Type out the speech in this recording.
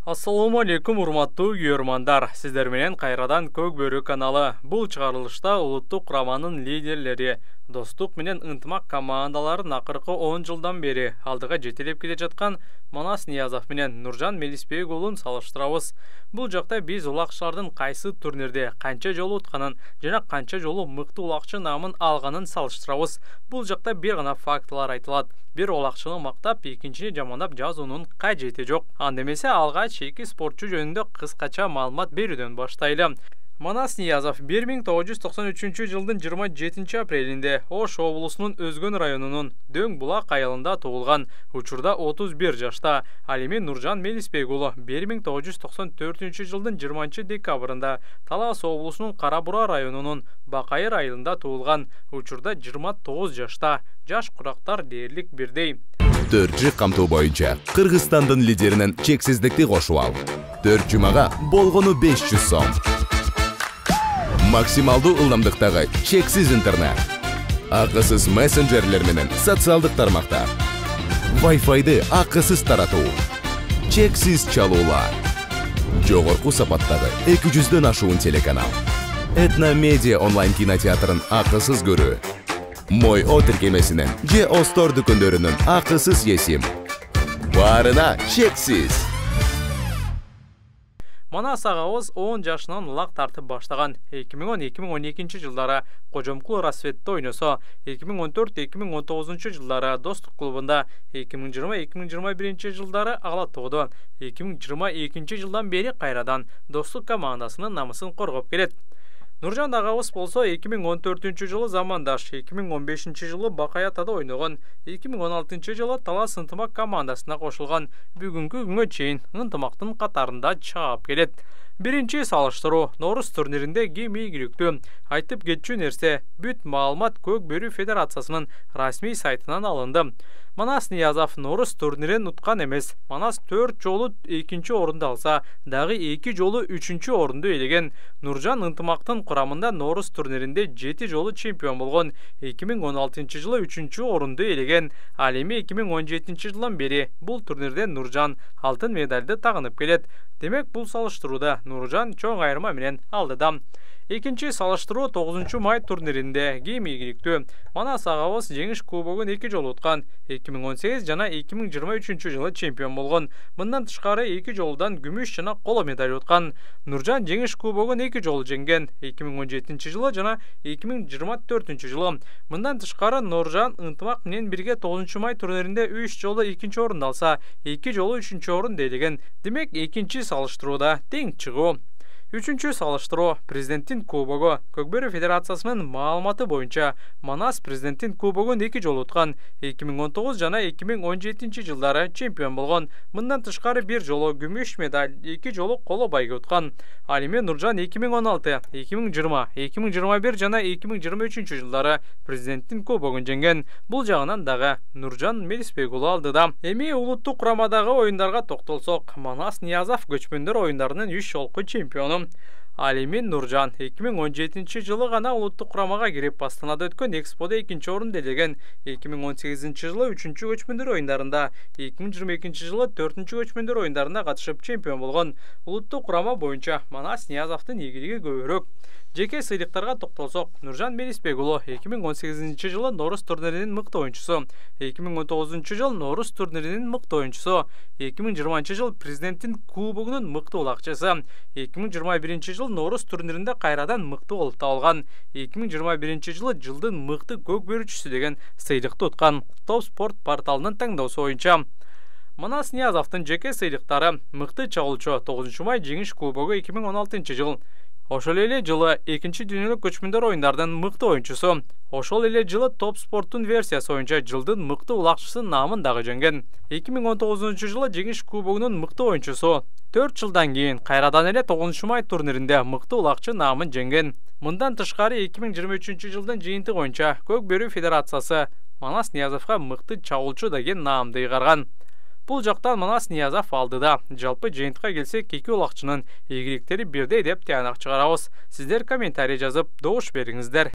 Ассаламу алейкум, урматтуу көрөрмандар. Сиздер менен кайрадан Көк Бөрү каналы. Бул чыгарылышта улуттук кураманын лидерлери, достук менен ынтымак командаларын акыркы 10 жылдан бери алдыга жетелеп келе жаткан Манас Ниязов менен Нуржан Мелисбек уулун салыштырабыз. Бул жакта биз улакчылардын кайсы турнирде канча жолу утканын жана канча жолу мыкты улакчы намын алганын салыштырабыз. Бул жакта бир гана фактылар айтылат. Бир улакчыны мактап, экинчини жамандап жазуунун кажети жок. Анда эмесе алгач эки спортчу жөнүндө кыскача маалымат берүүдөн баштайлы. Манас Ниязов 1993 жылдын 27 апрелинде Ош облусунун Өзгөн районунун Дөң Булак айылында туулган. Учурда 31 жашта. Ал эми Нуржан Мелисбек уулу 1994 жылдын 20 декабрында Талас облусунун Кара Бура районунун Бакайыр айылында туулган. Учурда 29 жашта. Жаш курактар дээрлик бирдей. Төртчү камтоо боюнча Кыргызстандын лидеринен чексиздикти кошуп ал. 4 жумага болгону 500 сом. Максималдуу ылдамдыктагы чексиз интернет. Акысыз мессенджерлер менен социалдык тармактар. Wi-Fi'ды акысыз таратуу. Чексиз чалуулар. Жогорку сапаттагы 200дөн ашуун телеканал. Этно Медиа онлайн кинотеатрын акысыз көрүү. Мой О тиркемесинен же Остор дүкөндөрүнүн акысыз есим. Барына чексиз. Манас агабыз 10 жашынан улак тартып баштаган. 2010-2012 жылдары Кожомкул Рассветте ойносо, 2014-2019 жылдары Достук клубунда, 2020-2021 жылдары Ала тоодо, 2022 жылдан бери кайрадан Достук командасынын намысын коргоп келет. Нуржан агабыз болсо 2014 жылы Замандаш, 2015 жылы Бакаятада ойногон, 2016 жылы Талас ынтымак командасына кошулган. Бүгүнкү күнгө чейин ынтымактын катарында чаап келет. Биринчи салыштыруу Норус турниринде ким ийгиликтүү айтып кетчү нерсе бүт маалымат Көк Бөрү Федерациясынын расмий сайтынан алынды. Манас Ниязов Норус турнирин уткан эмес. Манас 4 жолу 2-нчи орунду алса, дагы 2 жолу 3-нчү орунду ээлеген. Нуржан ынтымактын курамында Норус турниринде 7 жолу чемпион болгон. 2016 жылы 3-нчү орунду ээлеген. Ал эми 2017 жылдан бери бул турнирде Нуржан алтын медалды тагынып келет. Демек бул салыштырууда Нуржан чоң айырма менен алдыда. Экинчи салыштыруу 9 май турниринде ким ийгиликтүү. Манас агабыз жеңиш кубогун 2 жолу уткан. 2018 жана 2023 жылы чемпион болгон. Мындан тышкары 2 жолудан күмүш жана коло медаль уткан. Нуржан жеңиш кубогун 2 жолу жеңген. 2017 жылы жана 2024 жылы. Мындан тышкары Нуржан ынтымак менен бирге 9 май турниринде 3 жолу 2-нчи орунду алса, 2 жолу 3-нчү орун ээлеген. Демек экинчи салыштырууда тең чыгуу. Үчүнчү салыштыруу президенттин кубогу. Көк Бөрү Федерациясынын маалыматы боюнча Манас президенттин кубогун 2 жолу уткан. 2019 жана 2017 жылдары чемпион болгон. Мындан тышкары 1 жолу күмүш медаль, 2 жолу коло байга уткан. Ал эми Нуржан 2016, 2020, 2021 жана 2023 жылдары президенттин кубогун жеңген. Бул жагынан дагы Нуржан Мелисбек уулу алдыда. Эми улуттук курамадагы оюндарга токтолсок, Манас Ниязов көчмөндөр оюндарынын 3 жолку чемпиону. Ал эми Нуржан 2017 жылы гана улуттук курамага кирип Астанада өткөн Эксподо 2-нчи орунду ээлеген. 2018 жылы 3-нчү көчмөндөр оюндарында, 2022 жылы 4-нчү көчмөндөр оюндарына катышып чемпион болгон. Улуттук курама боюнча Манас Ниязовдун ийгилиги көбүрөөк. Жеке сыйлыктарга токтолсок, Нуржан Мелисбек уулу 2018 жылы Норус турниринин мыкты оюнчусу, 2019 жыл Норус турниринин мыкты оюнчусу, 2020 жыл президенттин кубогунун мыкты улакчысы, 2021 жыл Норус турниринде кайрадан мыкты болуп табылган, 2021 жылы жылдын мыкты көк бөрүчүсү деген сыйлыкты уткан. Топ спорт порталынын таңдоосу боюнча Манас Ниязовдун жеке сыйлыктары: мыкты чагылчу 9 май жеңиш кубогу 2016 жыл. Ошол эле жылы 2-нчи дүйнөлүк көчмөндөр оюндарынын мыкты оюнчусу. Ошол эле жылы топ спорттун версиясы боюнча жылдын мыкты улакчысы намын дагы жеңген. 2019 жылы жеңиш кубогунун мыкты оюнчусу. 4 жылдан кийин кайрадан эле 9 май турниринде мыкты улакчы намын жеңген. Мындан тышкары 2023 жылдын жыйынтыгы боюнча Көк Бөрү Федерациясы Манас Ниязовго мыкты чагылчу деген наамды ыйгарган. Бул жактан Манас Ниязов алдыда. Жалпы жыйынтыкка келсек, эки улакчынын ийгиликтери бирдей деп тыянак чыгарабыз. Сиздер комментарий жазып, добуш бериңиздер.